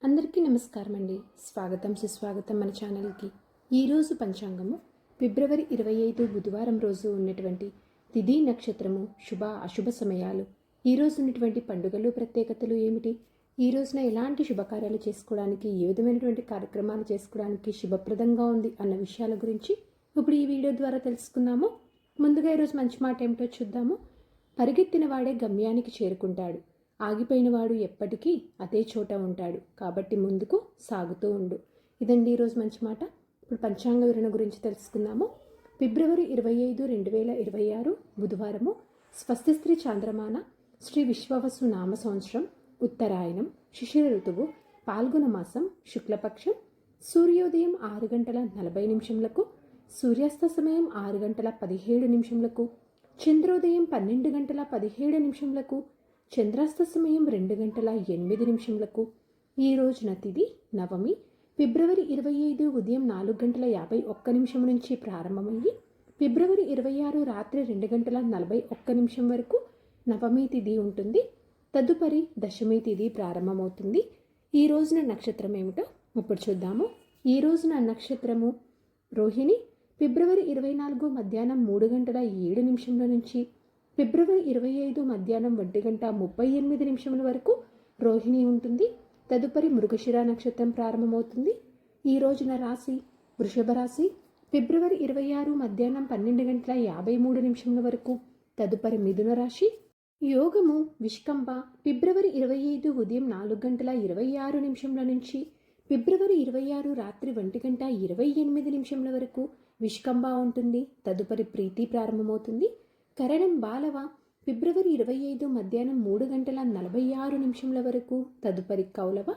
అందరికీ నమస్కారం అండి. స్వాగతం సుస్వాగతం మన ఛానల్కి. ఈరోజు పంచాంగము ఫిబ్రవరి 25 బుధవారం రోజు ఉన్నటువంటి తిథి నక్షత్రము శుభ అశుభ సమయాలు, ఈరోజు ఉన్నటువంటి పండుగలు ప్రత్యేకతలు ఏమిటి, ఈ రోజున ఎలాంటి శుభకార్యాలు చేసుకోవడానికి, ఏ విధమైనటువంటి కార్యక్రమాలు చేసుకోవడానికి శుభప్రదంగా ఉంది అన్న విషయాల గురించి ఇప్పుడు ఈ వీడియో ద్వారా తెలుసుకుందాము. ముందుగా ఈరోజు మంచి మాట ఏమిటో చూద్దాము. పరిగెత్తిన వాడే గమ్యానికి చేరుకుంటాడు, ఆగిపోయినవాడు ఎప్పటికీ అదే చోట ఉంటాడు, కాబట్టి ముందుకు సాగుతూ ఉండు. ఇదండి ఈరోజు మంచి మాట. ఇప్పుడు పంచాంగ వివరణ గురించి తెలుసుకుందాము. ఫిబ్రవరి 25, 2026 బుధవారము. స్వస్తి స్త్రీ చాంద్రమాన శ్రీ విశ్వవసు నామ సంవత్సరం, ఉత్తరాయణం, శిశిర ఋతువు, పాల్గొన మాసం, శుక్లపక్షం. సూర్యోదయం 6:40 సూర్యాస్త సమయం 6:17 చంద్రోదయం 12:17 చంద్రాస్త సమయం 2:08 ఈ రోజున తిథి నవమి. ఫిబ్రవరి 25 ఉదయం 4:51 నుంచి ప్రారంభమయ్యి ఫిబ్రవరి 26 రాత్రి 2:41 వరకు నవమి తిథి ఉంటుంది. తదుపరి దశమి తిథి ప్రారంభమవుతుంది. ఈ రోజున నక్షత్రం ఏమిటో ఇప్పుడు చూద్దాము. ఈ రోజున నక్షత్రము రోహిణి. ఫిబ్రవరి 24 మధ్యాహ్నం 3:07 నుంచి ఫిబ్రవరి 25 మధ్యాహ్నం 1:38 వరకు రోహిణి ఉంటుంది. తదుపరి మృగశిర నక్షత్రం ప్రారంభమవుతుంది. ఈ రోజున రాశి వృషభ రాశి. ఫిబ్రవరి 26 మధ్యాహ్నం 12:53 వరకు తదుపరి మిథున రాశి. యోగము విష్కంభ. ఫిబ్రవరి 25 ఉదయం 4:26 నుంచి ఫిబ్రవరి 26 రాత్రి 1:28 వరకు విష్కంభ ఉంటుంది. తదుపరి ప్రీతి ప్రారంభమవుతుంది. కరణం బాలవ. ఫిబ్రవరి 25 మధ్యాహ్నం 3:46 వరకు తదుపరి కౌలవ.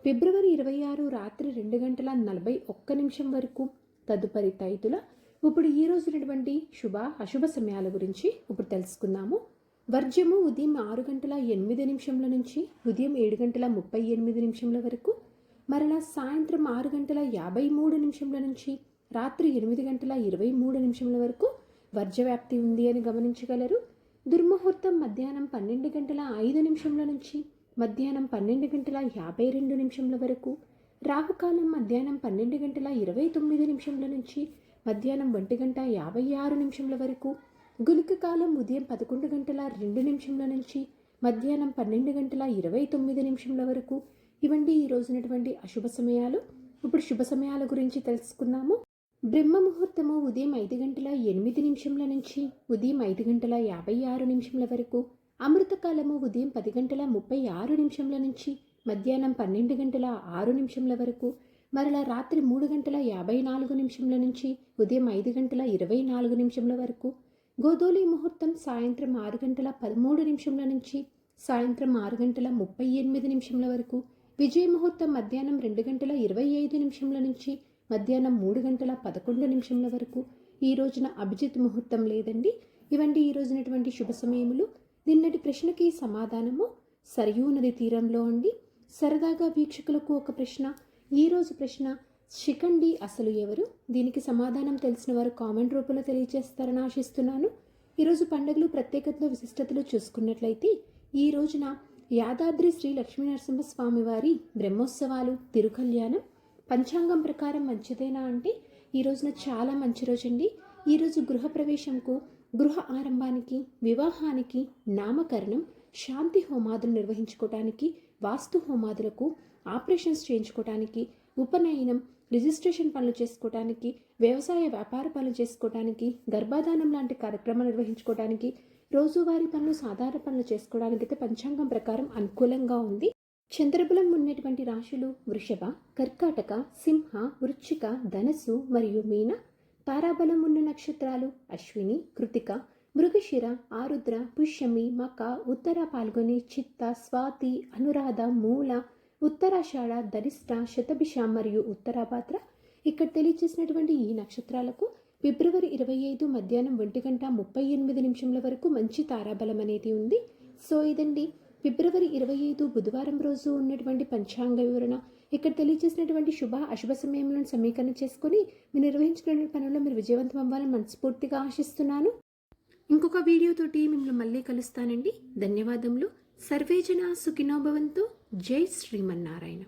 ఫిబ్రవరి 26 రాత్రి 2:41 వరకు తదుపరి తైతుల. ఇప్పుడు ఈ రోజునటువంటి శుభ అశుభ సమయాల గురించి ఇప్పుడు తెలుసుకుందాము. వర్జము ఉదయం 6:08 నుంచి ఉదయం 7:38 వరకు, మరలా సాయంత్రం 6:53 నుంచి రాత్రి 8:23 వరకు వర్జవ్యాప్తి ఉంది అని గమనించగలరు. దుర్ముహూర్తం మధ్యాహ్నం 12:05 నుంచి మధ్యాహ్నం 12:52 వరకు, రాహుకాలం మధ్యాహ్నం 12:29 నుంచి మధ్యాహ్నం 1:56 వరకు, గుళిక కాలం ఉదయం 11:02 నుంచి మధ్యాహ్నం 12:29 వరకు. ఇవండి ఈ రోజునటువంటి అశుభ సమయాలు. ఇప్పుడు శుభ సమయాల గురించి తెలుసుకుందాము. బ్రహ్మ ముహూర్తము ఉదయం 5:08 నుంచి ఉదయం 5:56 వరకు, అమృతకాలము ఉదయం 10:36 నుంచి మధ్యాహ్నం 12:06 వరకు, మరలా రాత్రి 3:54 నుంచి ఉదయం 5:24 వరకు, గోధూలి ముహూర్తం సాయంత్రం 6:13 నుంచి సాయంత్రం 6:38 వరకు, విజయ ముహూర్తం మధ్యాహ్నం 2:25 నుంచి మధ్యాహ్నం 3:11 వరకు. ఈ రోజున అభిజిత్ ముహూర్తం లేదండి. ఇవండి ఈ రోజునటువంటి శుభ సమయములు. నిన్నటి ప్రశ్నకి సమాధానము సరయూ నది తీరంలో అండి. సరదాగా వీక్షకులకు ఒక ప్రశ్న. ఈరోజు ప్రశ్న, శిఖండి అసలు ఎవరు? దీనికి సమాధానం తెలిసిన వారు కామెంట్ రూపంలో తెలియజేస్తారని ఆశిస్తున్నాను. ఈరోజు పండుగలు ప్రత్యేకతలు విశిష్టతలు చూసుకున్నట్లయితే ఈ రోజున యాదాద్రి శ్రీ లక్ష్మీనరసింహస్వామి వారి బ్రహ్మోత్సవాలు, తిరుకల్యాణం. పంచాంగం ప్రకారం మంచిదేనా అంటే ఈ రోజున చాలా మంచి రోజండి. ఈరోజు గృహప్రవేశంకు, గృహ ఆరంభానికి, వివాహానికి, నామకరణం, శాంతి హోమాదులు నిర్వహించుకోవటానికి, వాస్తు హోమాదులకు, ఆపరేషన్స్ చేయించుకోవటానికి, ఉపనయనం, రిజిస్ట్రేషన్ పనులు చేసుకోవటానికి, వ్యవసాయ వ్యాపార పనులు చేసుకోవటానికి, గర్భాధానం లాంటి కార్యక్రమాలు నిర్వహించుకోవటానికి, రోజువారీ పనులు, సాధారణ పనులు చేసుకోవడానికి అయితే పంచాంగం ప్రకారం అనుకూలంగా ఉంది. చంద్రబలం ఉన్నటువంటి రాశులు వృషభ, కర్కాటక, సింహ, వృశ్చిక, ధనస్సు మరియు మీన. తారాబలం ఉన్న నక్షత్రాలు అశ్విని, కృతిక, మృగశిర, ఆరుద్ర, పుష్యమి, మక, ఉత్తర పాల్గొని, చిత్త, స్వాతి, అనురాధ, మూల, ఉత్తరాషాఢ, ధనిష్ట, శతభిష మరియు ఉత్తరాభాద్ర. ఇక్కడ తెలియజేసినటువంటి ఈ నక్షత్రాలకు ఫిబ్రవరి 25 మధ్యాహ్నం 1:38 వరకు మంచి తారాబలం అనేది ఉంది. సో ఇదండి ఫిబ్రవరి 25 బుధవారం రోజు ఉన్నటువంటి పంచాంగ వివరణ. ఇక్కడ తెలియజేసినటువంటి శుభ అశుభ సమయంలో సమీకరణ చేసుకొని మీరు నిర్వహించినటువంటి పనుల్లో మీరు విజయవంతం అవ్వాలని మనస్ఫూర్తిగా ఆశిస్తున్నాను. ఇంకొక వీడియోతోటి మిమ్మల్ని మళ్ళీ కలుస్తానండి. ధన్యవాదములు. సర్వేజన సుఖినో భవంతు. జై శ్రీమన్నారాయణ.